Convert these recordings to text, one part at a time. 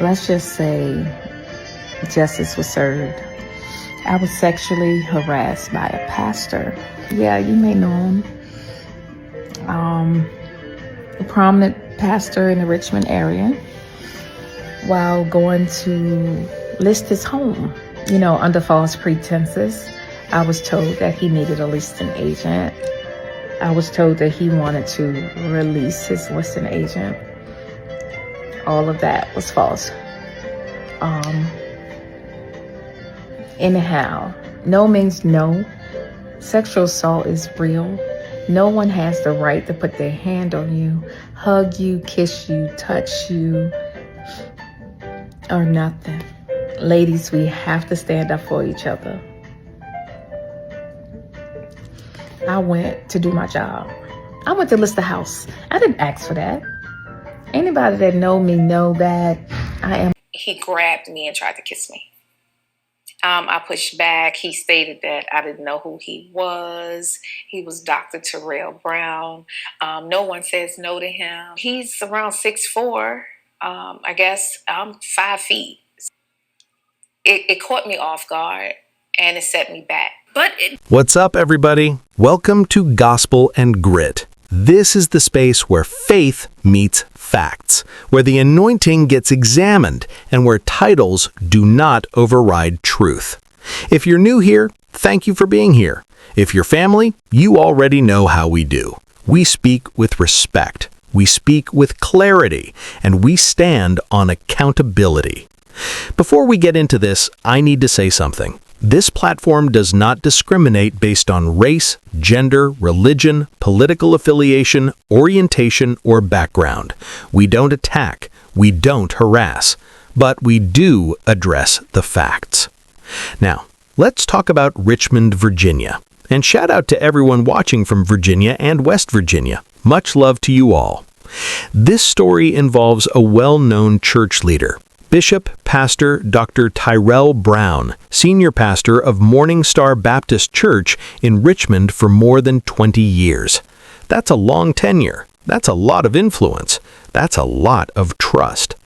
let's just say justice was served. I was sexually harassed by a pastor. Yeah, you may know him. A prominent pastor in the Richmond area, while going to list his home, under false pretenses. I was told that he needed a listing agent. I was told that he wanted to release his listing agent. All of that was false. Anyhow, no means no. Sexual assault is real. No one has the right to put their hand on you, hug you, kiss you, touch you, or nothing. Ladies, we have to stand up for each other. I went to do my job. I went to list the house. I didn't ask for that. Anybody that know me know that I am. He grabbed me and tried to kiss me. I pushed back. He stated that I didn't know who he was. He was Dr. Terrell Brown. No one says no to him. He's around 6'4". I guess I'm 5 feet. It caught me off guard and it set me back. What's up, everybody? Welcome to Gospel and Grit. This is the space where faith meets facts, where the anointing gets examined, and where titles do not override truth. If you're new here, thank you for being here. If you're family, you already know how we do. We speak with respect, we speak with clarity, and we stand on accountability. Before we get into this, I need to say something. This platform does not discriminate based on race, gender, religion, political affiliation, orientation, or background. We don't attack, we don't harass, but we do address the facts. Now, let's talk about Richmond, Virginia. And shout out to everyone watching from Virginia and West Virginia. Much love to you all. This story involves a well-known church leader, Bishop Pastor Dr. Tyrell Brown, senior pastor of Morning Star Baptist Church in Richmond for more than 20 years. That's a long tenure. That's a lot of influence. That's a lot of trust.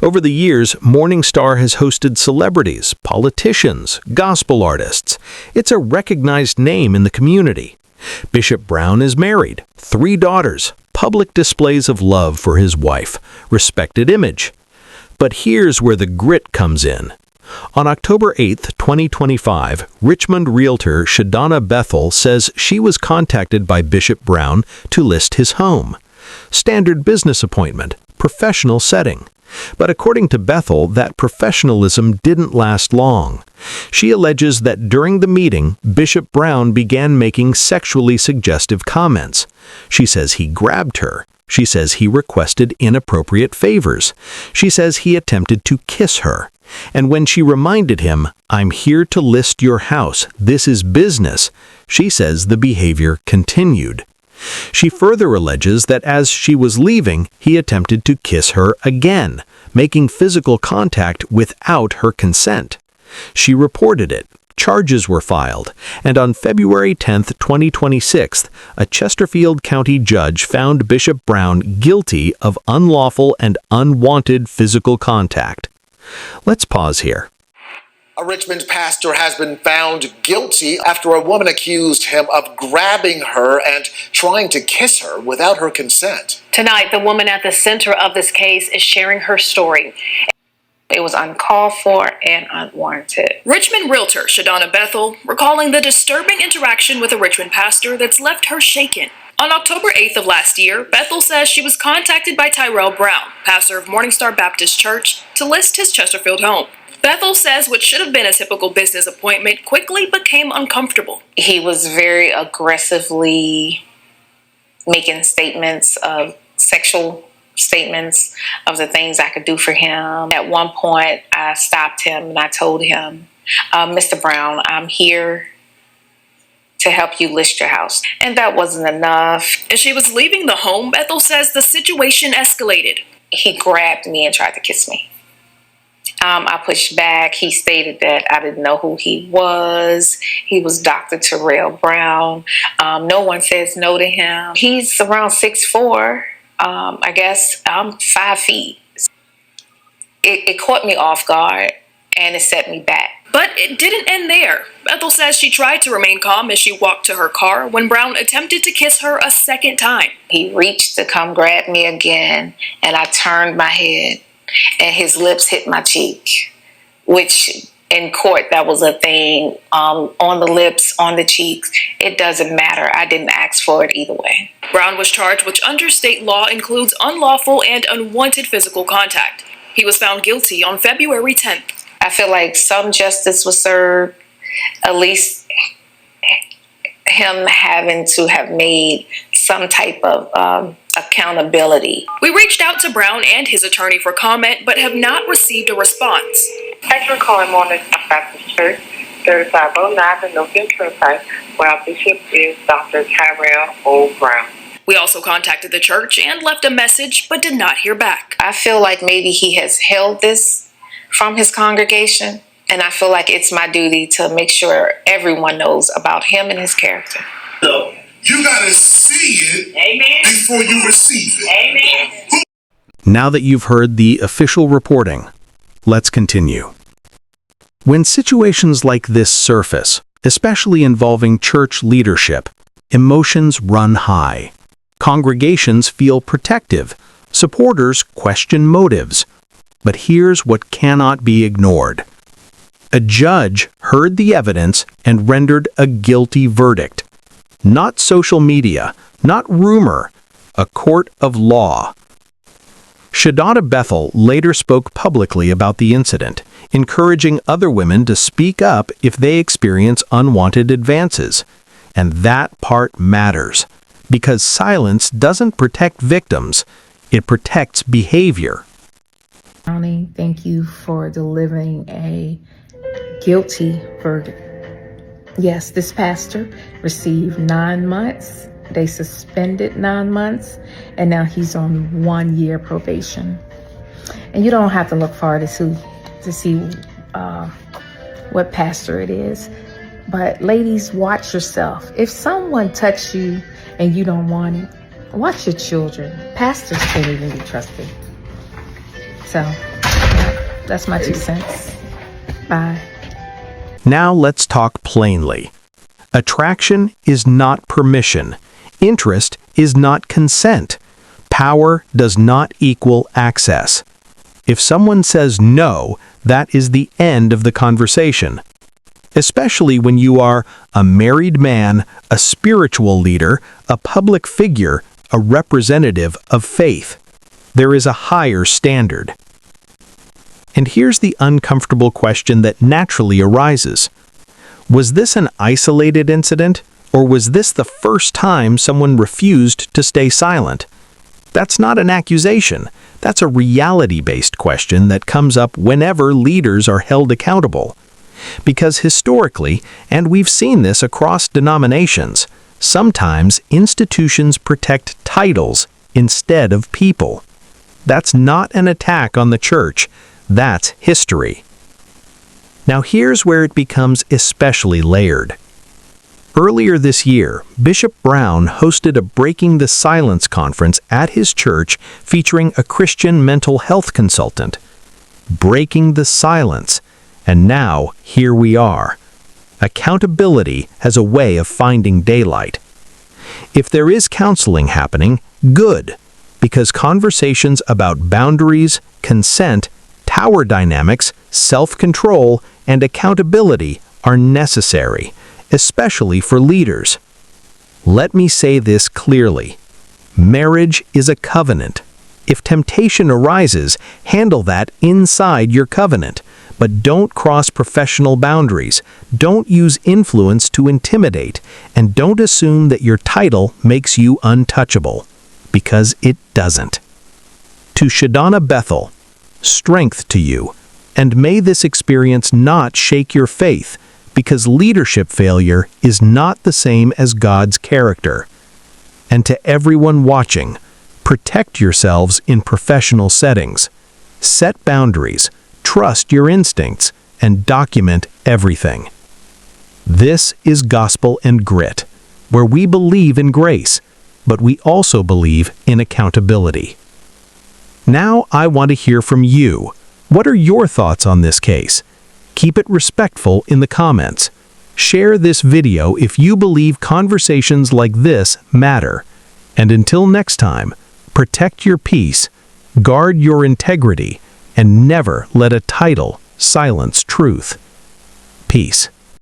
Over the years, Morning Star has hosted celebrities, politicians, gospel artists. It's a recognized name in the community. Bishop Brown is married, 3 daughters, public displays of love for his wife, respected image. But here's where the grit comes in. On October 8, 2025, Richmond realtor Shadonna Bethel says she was contacted by Bishop Brown to list his home. Standard business appointment, professional setting. But according to Bethel, that professionalism didn't last long. She alleges that during the meeting, Bishop Brown began making sexually suggestive comments. She says he grabbed her. She says he requested inappropriate favors. She says he attempted to kiss her. And when she reminded him, "I'm here to list your house, this is business," she says the behavior continued. She further alleges that as she was leaving, he attempted to kiss her again, making physical contact without her consent. She reported it. Charges were filed, and on February 10, 2026, a Chesterfield County judge found Bishop Brown guilty of unlawful and unwanted physical contact. Let's pause here. A Richmond pastor has been found guilty after a woman accused him of grabbing her and trying to kiss her without her consent. Tonight, the woman at the center of this case is sharing her story. It was uncalled for and unwarranted. Richmond realtor Shadonna Bethel recalling the disturbing interaction with a Richmond pastor that's left her shaken. On October 8th of last year, Bethel says she was contacted by Tyrell Brown, pastor of Morning Star Baptist Church, to list his Chesterfield home. Bethel says what should have been a typical business appointment quickly became uncomfortable. He was very aggressively making statements of sexual statements of the things I could do for him. At one point, I stopped him and I told him, "Mr. Brown, I'm here to help you list your house." And that wasn't enough. As she was leaving the home, Bethel says the situation escalated. He grabbed me and tried to kiss me. I pushed back. He stated that I didn't know who he was. He was Dr. Terrell Brown. No one says no to him. He's around 6'4". I guess I'm 5 feet. it caught me off guard and it set me back. But it didn't end there. Bethel says she tried to remain calm as she walked to her car when Brown attempted to kiss her a second time. He reached to come grab me again, and I turned my head, and his lips hit my cheek, which in court, that was a thing. On the lips, on the cheeks, it doesn't matter. I didn't ask for it either way. Brown was charged, which under state law includes unlawful and unwanted physical contact. He was found guilty on February 10th. I feel like some justice was served, at least him having to have made some type of accountability. We reached out to Brown and his attorney for comment, but have not received a response. Thanks for calling Morning Baptist Church, 3509 the Northfield Turnpike, where our bishop is Dr. Tyrell O. Brown. We also contacted the church and left a message, but did not hear back. I feel like maybe he has held this from his congregation, and I feel like it's my duty to make sure everyone knows about him and his character. So you gotta see it, amen, before you receive it. Amen. Now that you've heard the official reporting, let's continue. When situations like this surface, especially involving church leadership, emotions run high. Congregations feel protective. Supporters question motives. But here's what cannot be ignored. A judge heard the evidence and rendered a guilty verdict. Not social media, not rumor, a court of law. Shadonna Bethel later spoke publicly about the incident, encouraging other women to speak up if they experience unwanted advances. And that part matters, because silence doesn't protect victims, it protects behavior. County, thank you for delivering a guilty verdict. Yes, this pastor received 9 months. They suspended 9 months, and now he's on 1 year probation. And you don't have to look far to see what pastor it is. But ladies, watch yourself. If someone touches you and you don't want it, watch your children. Pastors can't even be trusted. So, yeah, that's my 2 cents. Bye. Now let's talk plainly. Attraction is not permission. Interest is not consent. Power does not equal access. If someone says no, that is the end of the conversation. Especially when you are a married man, a spiritual leader, a public figure, a representative of faith. There is a higher standard. And here's the uncomfortable question that naturally arises. Was this an isolated incident, or was this the first time someone refused to stay silent? That's not an accusation. That's a reality-based question that comes up whenever leaders are held accountable. Because historically, and we've seen this across denominations, sometimes institutions protect titles instead of people. That's not an attack on the church. That's history. Now here's where it becomes especially layered. Earlier this year, Bishop Brown hosted a Breaking the Silence conference at his church featuring a Christian mental health consultant. Breaking the silence. And now, here we are. Accountability has a way of finding daylight. If there is counseling happening, good, because conversations about boundaries, consent, power dynamics, self-control, and accountability are necessary, especially for leaders. Let me say this clearly. Marriage is a covenant. If temptation arises, handle that inside your covenant. But don't cross professional boundaries, don't use influence to intimidate, and don't assume that your title makes you untouchable, because it doesn't. To Shadonna Bethel, strength to you, and may this experience not shake your faith, because leadership failure is not the same as God's character. And to everyone watching, protect yourselves in professional settings. Set boundaries. Trust your instincts, and document everything. This is Gospel and Grit, where we believe in grace, but we also believe in accountability. Now I want to hear from you. What are your thoughts on this case? Keep it respectful in the comments. Share this video if you believe conversations like this matter. And until next time, protect your peace, guard your integrity, and never let a title silence truth. Peace.